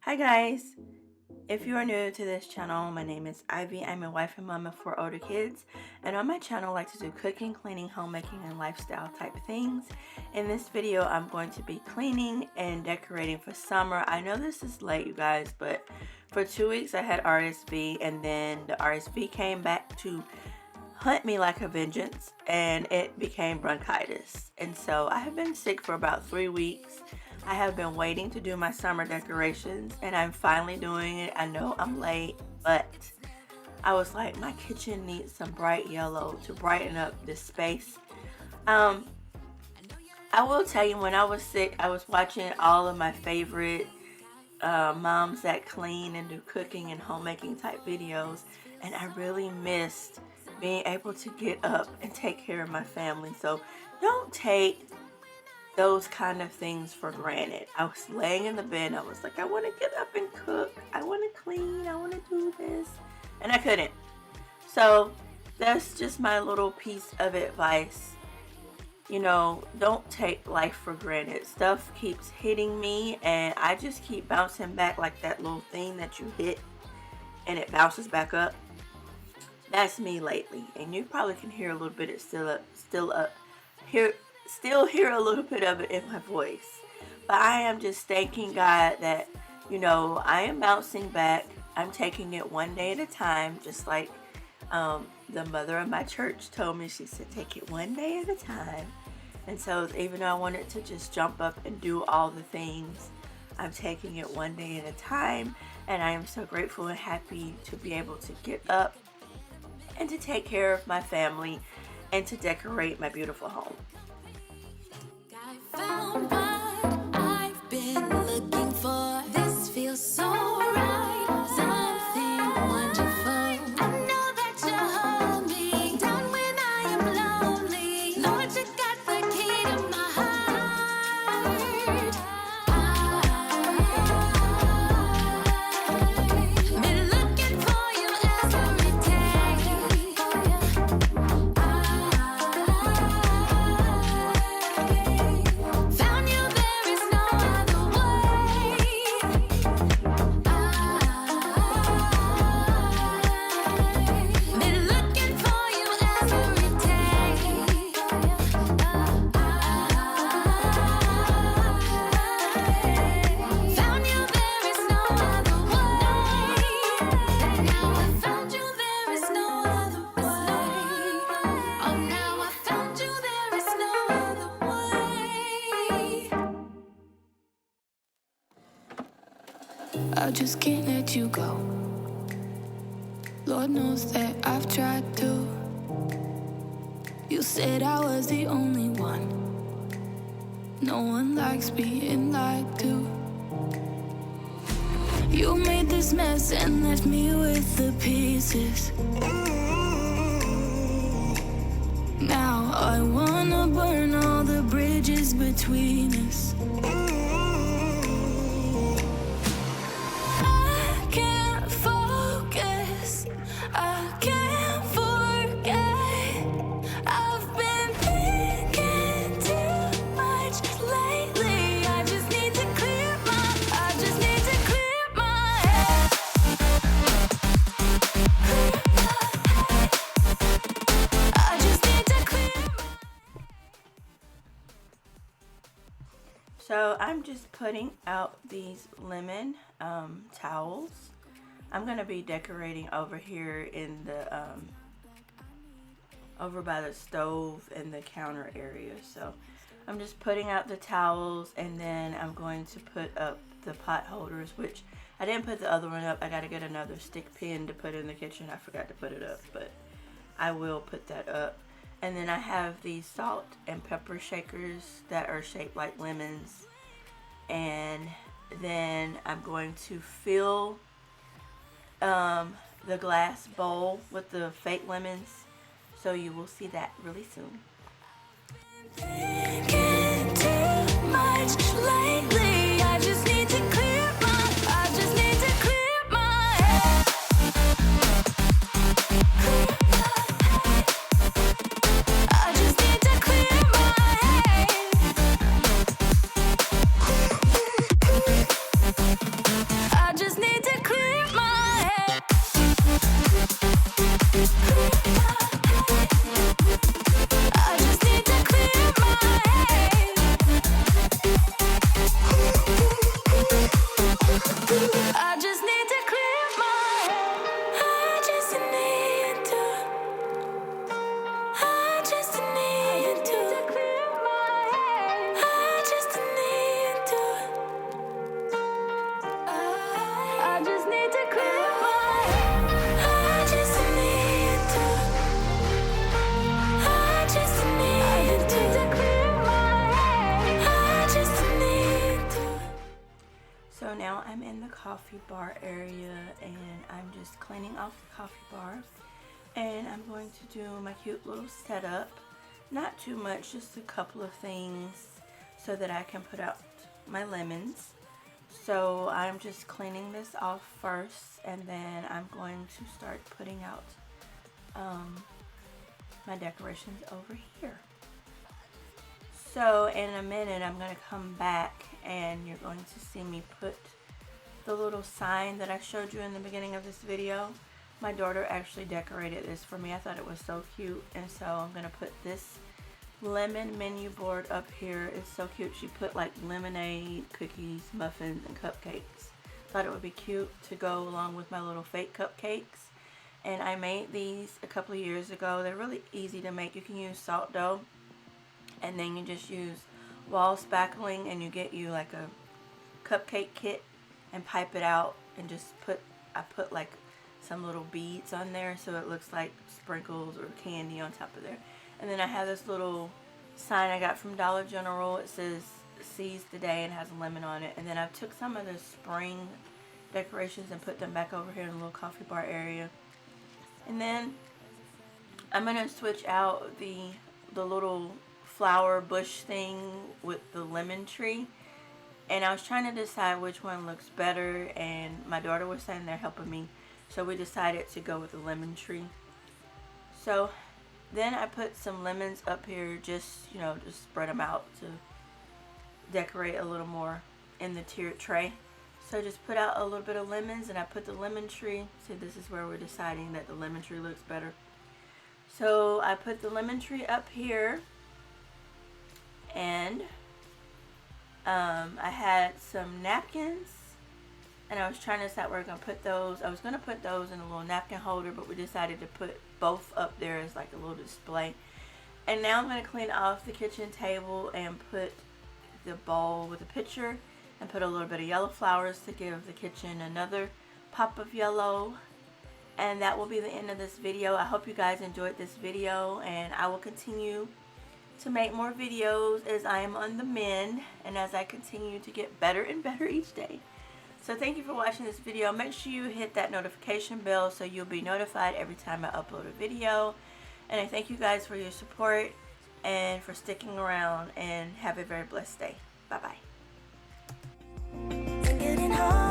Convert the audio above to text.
Hi guys, if you are new to this channel, my name is Ivy. I'm a wife and mom of 4 older kids, and on my channel I like to do cooking, cleaning, homemaking, and lifestyle type things. In this video I'm going to be cleaning and decorating for summer. I know this is late, you guys, but for 2 weeks I had RSV, and then the RSV came back to hunt me like a vengeance, and it became bronchitis. And so I have been sick for about 3 weeks. I have been waiting to do my summer decorations, and I'm finally doing it. I know I'm late, but I was like, my kitchen needs some bright yellow to brighten up this space. I will tell you, when I was sick, I was watching all of my favorite moms that clean and do cooking and homemaking type videos, and I really missed being able to get up and take care of my family. So don't take those kind of things for granted. I was laying in the bed, I was like, I want to get up and cook, I want to clean, I want to do this, and I couldn't. So that's just my little piece of advice. You know, don't take life for granted. Stuff keeps hitting me, and I just keep bouncing back like that little thing that you hit and it bounces back up. That's me lately, and you probably can hear a little bit. It's still hear a little bit of it in my voice. But I am just thanking God that, you know, I am bouncing back. I'm taking it one day at a time, just like the mother of my church told me. She said, take it one day at a time. And so even though I wanted to just jump up and do all the things, I'm taking it one day at a time. And I am so grateful and happy to be able to get up and to take care of my family and to decorate my beautiful home. I found what I've been looking for. This feels so right, something wonderful. I know that you hold me down when I am lonely. Lord, you got the key to my heart. I've been looking for you every day. Found you, there is no other way. Been looking for you every day. Found you, there is no other way. Now I found you, there is no other way. Oh, now I found you, there is no other way. I just can't let you go. Lord knows that I've tried to. You said I was the only one. No one likes being lied to. You made this mess and left me with the pieces. Now I wanna burn all the bridges between us. I can't focus, I can't forget. I've been thinking too much lately. I just need to clear my head. I just need to clear my head. So I'm just putting out these lemon towels. I'm gonna be decorating over here in the over by the stove and the counter area. So I'm just putting out the towels, and then I'm going to put up the pot holders, which I didn't put the other one up. I gotta get another stick pin to put in the kitchen. I forgot to put it up, but I will put that up. And then I have these salt and pepper shakers that are shaped like lemons. And then I'm going to fill the glass bowl with the fake lemons. So you will see that really soon. Thinking too much lately. I just need to clear my head. I just need to clear my head. the coffee bar area, and I'm just cleaning off the coffee bar. And I'm going to do my cute little setup. Not too much, just a couple of things so that I can put out my lemons. So I'm just cleaning this off first, and then I'm going to start putting out my decorations over here. So in a minute I'm going to come back and you're going to see me put the little sign that I showed you in the beginning of this video. My daughter actually decorated this for me. I thought it was so cute, and so I'm going to put this lemon menu board up here. It's so cute. She put like lemonade, cookies, muffins, and cupcakes. Thought it would be cute to go along with my little fake cupcakes. And I made these a couple of years ago. They're really easy to make. You can use salt dough, and then you just use wall spackling, and you get you like a cupcake kit and pipe it out, and just I put like some little beads on there so it looks like sprinkles or candy on top of there. And then I have this little sign I got from Dollar General. It says "Seize the Day" and has a lemon on it. And then I took some of the spring decorations and put them back over here in the little coffee bar area. And then I'm gonna switch out the little flower bush thing with the lemon tree. And I was trying to decide which one looks better, and my daughter was sitting there helping me, so we decided to go with the lemon tree. So then I put some lemons up here, just spread them out to decorate a little more in the tiered tray. So I just put out a little bit of lemons, and I put the lemon tree. So this is where we're deciding that the lemon tree looks better. So I put the lemon tree up here, and I had some napkins, and I was trying to decide where we're going to put those. I was going to put those in a little napkin holder, but we decided to put both up there as like a little display. And now I'm going to clean off the kitchen table and put the bowl with a picture and put a little bit of yellow flowers to give the kitchen another pop of yellow. And that will be the end of this video. I hope you guys enjoyed this video, and I will continue to make more videos as I am on the mend and as I continue to get better and better each day. So thank you for watching this video. Make sure you hit that notification bell so you'll be notified every time I upload a video. And I thank you guys for your support and for sticking around, and have a very blessed day. Bye bye.